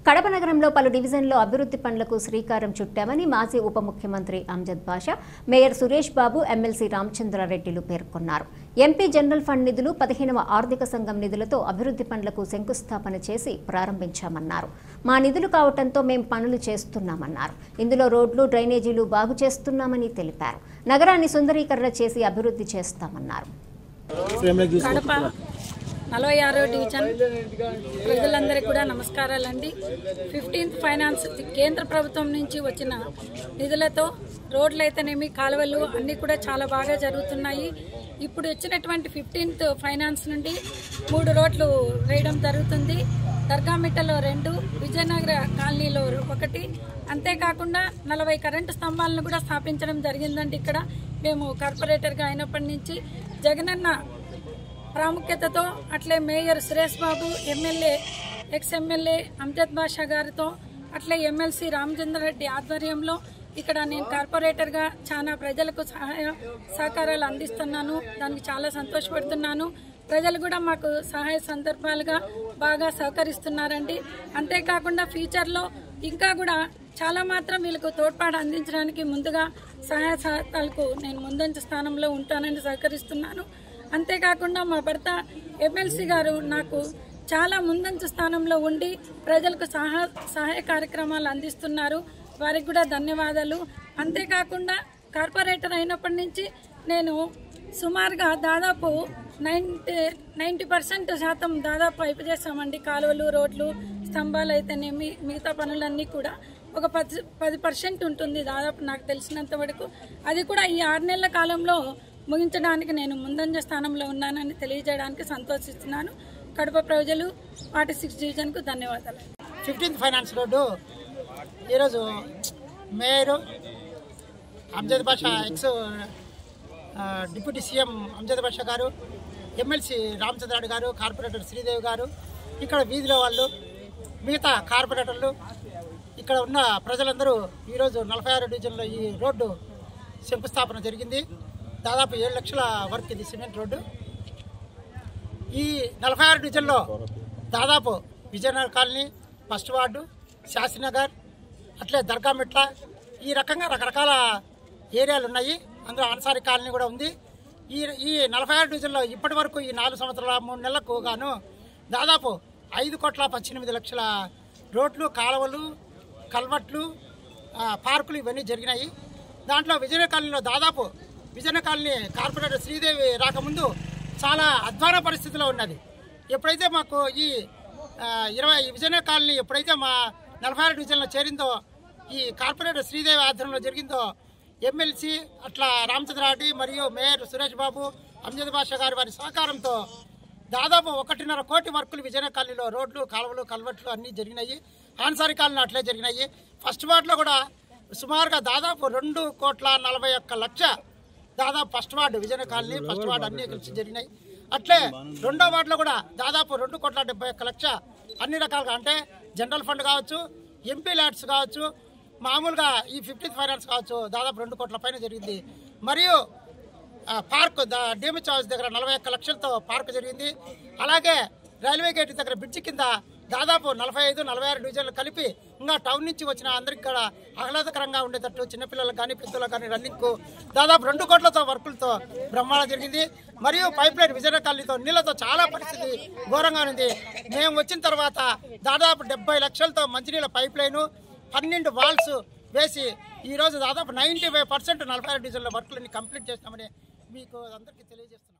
కడప నగరంలో పలు డివిజన్లో అభివృద్ధి పనులకు శ్రీకారం చుట్టామని మాజీ ఉప ముఖ్యమంత్రి అంజద్ బాషా, మేయర్ సురేష్ బాబు, ఎమ్మెల్సీ రామచంద్రారెడ్డిలు పేర్కొన్నారు. ఎంపీ జనరల్ ఫండ్ నిధులు, 15వ ఆర్థిక సంఘం నిధులతో అభివృద్ధి పనులకు శంకుస్థాపన చేసి ప్రారంభించామన్నారు. మా నిధులు కావడంతో మేం పనులు చేస్తున్నామన్నారు. ఇందులో రోడ్లు, డ్రైనేజీలు బాగు చేస్తున్నామని తెలిపారు. నగరాన్ని సుందరీకరణ చేసి అభివృద్ధి చేస్తామన్నారు. 46వ డివిజన్ ప్రజలందరికీ కూడా నమస్కారాలండి. 15th ఫైనాన్స్ కేంద్ర ప్రభుత్వం నుంచి వచ్చిన నిధులతో రోడ్లు అయితేనేమి, కాలువలు అన్నీ కూడా చాలా బాగా జరుగుతున్నాయి. ఇప్పుడు వచ్చినటువంటి 15th ఫైనాన్స్ నుండి 3 రోడ్లు వేయడం జరుగుతుంది. దర్గామిట్టలో 2, విజయనగర కాలనీలో 1, అంతేకాకుండా 40 కరెంటు స్తంభాలను కూడా స్థాపించడం జరిగిందండి. ఇక్కడ మేము కార్పొరేటర్గా అయినప్పటి నుంచి జగనన్న ప్రాముఖ్యతతో, అట్లే mayor Suresh Babu, MLA X-MLA Amjad బాషా గారితో, అట్లే ఎమ్మెల్సీ రామచంద్రారెడ్డి ఆధ్వర్యంలో ఇక్కడ నేను కార్పొరేటర్గా చాలా ప్రజలకు సహాయ సహకారాలు అందిస్తున్నాను. దానికి చాలా సంతోషపడుతున్నాను. ప్రజలు కూడా మాకు సహాయ సందర్భాలుగా బాగా సహకరిస్తున్నారండి. అంతేకాకుండా ఫ్యూచర్లో ఇంకా కూడా చాలా మాత్రం వీళ్ళకు తోడ్పాటు అందించడానికి ముందుగా సహాయ సహకారాలకు నేను ముందంజ స్థానంలో ఉంటానని సహకరిస్తున్నాను. అంతేకాకుండా మా భర్త ఎమ్మెల్సీ గారు నాకు చాలా ముందంజ స్థానంలో ఉండి ప్రజలకు సహాయ కార్యక్రమాలు అందిస్తున్నారు. వారికి కూడా ధన్యవాదాలు. అంతేకాకుండా కార్పొరేటర్ అయినప్పటి నుంచి నేను సుమారుగా దాదాపు 90% దాదాపు అయిపోయేసామండి. కాలువలు, రోడ్లు, స్తంభాలు అయితేనేమి, మిగతా పనులన్నీ కూడా ఒక 10% ఉంటుంది దాదాపు నాకు తెలిసినంత వరకు. అది కూడా ఈ 6 నెలల కాలంలో ముగించడానికి నేను ముందంజ స్థానంలో ఉన్నానని తెలియజేయడానికి సంతోషిస్తున్నాను. కడప ప్రజలు 46 డివిజన్కు ధన్యవాదాలు. 15th ఫైనాన్స్ రోడ్డు ఈరోజు మేయరు అంజద్ బాషా, ఎక్స్ డిప్యూటీ సీఎం అంజద్ బాషా గారు, ఎమ్మెల్సీ రామచంద్రారెడ్డి గారు, కార్పొరేటర్ శ్రీదేవి గారు, ఇక్కడ వీధిలో వాళ్ళు, మిగతా కార్పొరేటర్లు, ఇక్కడ ఉన్న ప్రజలందరూ ఈరోజు 46 డివిజన్లో ఈ రోడ్డు శంకుస్థాపన జరిగింది. దాదాపు 7 లక్షల వర్క్ ఇది సిమెంట్ రోడ్డు. ఈ 46 డివిజన్లో దాదాపు Vijayanagar colony, first ward, Shastrinagar, అట్లే దర్గామిట్ల, ఈ రకంగా రకరకాల ఏరియాలు ఉన్నాయి. అందులో అన్సారీ కాలనీ కూడా ఉంది. ఈ 46 డివిజన్లో ఇప్పటి వరకు ఈ 4 సంవత్సరాల 3 నెలలకు గాను దాదాపు 5,18,00,000 రోడ్లు, కాలువలు, కల్వర్ట్లు, పార్కులు ఇవన్నీ జరిగినాయి. దాంట్లో విజయనగర్ కాలనీలో దాదాపు విజయనగర్ కాలనీ కార్పొరేటర్ శ్రీదేవి రాకముందు చాలా అధ్వాన పరిస్థితిలో ఉన్నది. ఎప్పుడైతే మాకు ఈ విజయనగర్ కాలనీ ఎప్పుడైతే మా 46 డివిజన్లో చేరిందో, ఈ కార్పొరేటర్ శ్రీదేవి ఆధ్వర్యంలో జరిగిందో, ఎమ్మెల్సీ అట్లా రామచంద్రారెడ్డి మరియు మేయర్ సురేష్ బాబు, అంజద్ బాషా గారి వారి సహకారంతో దాదాపు 1.5 కోటి వర్కులు విజయనగర్ కాలనీలో రోడ్లు, కాలువలు, కల్వర్ట్లు అన్నీ జరిగినాయి. ఆన్సారీ కాలనీ అట్లే జరిగినాయి. ఫస్ట్ వార్డులో కూడా సుమారుగా దాదాపు 2,41,00,000 దాదాపు first ward Vijayanagar colony, first ward అన్నీ కలిసి జరిగినాయి. అట్లే రెండో వార్డులో కూడా దాదాపు 2,71,00,000 అన్ని రకాలుగా, అంటే జనరల్ ఫండ్ కావచ్చు, ఎంపీ ల్యాడ్స్ కావచ్చు, మామూలుగా ఈ 15th ఫైనాన్స్ కావచ్చు, దాదాపు 2 కోట్ల పైన జరిగింది. మరియు పార్క్ డిఎంహెచ్ హౌస్ దగ్గర 41 లక్షలతో పార్క్ జరిగింది. అలాగే రైల్వే గేట్ దగ్గర బ్రిడ్జి కింద దాదాపు 45, 46 డివిజన్లు కలిపి ఇంకా టౌన్ నుంచి వచ్చిన అందరికి కూడా ఆహ్లాదకరంగా ఉండేటట్టు చిన్నపిల్లలకు కానీ, పెద్దలకు కానీ రన్నింగ్కు దాదాపు 2 కోట్లతో వర్కులతో బ్రహ్మాండం జరిగింది. మరియు పైప్ లైన్ విజయనగర్ కాలనీతో నీళ్లతో చాలా పరిస్థితి ఘోరంగా ఉంది. మేము వచ్చిన తర్వాత దాదాపు 70 లక్షలతో మంచినీళ్ళ పైప్ లైను, 12 వాల్స్ వేసి ఈరోజు దాదాపు 95% 46 డివిజన్ల వర్కులన్నీ కంప్లీట్ చేస్తామని మీకు అందరికీ తెలియజేస్తున్నాం.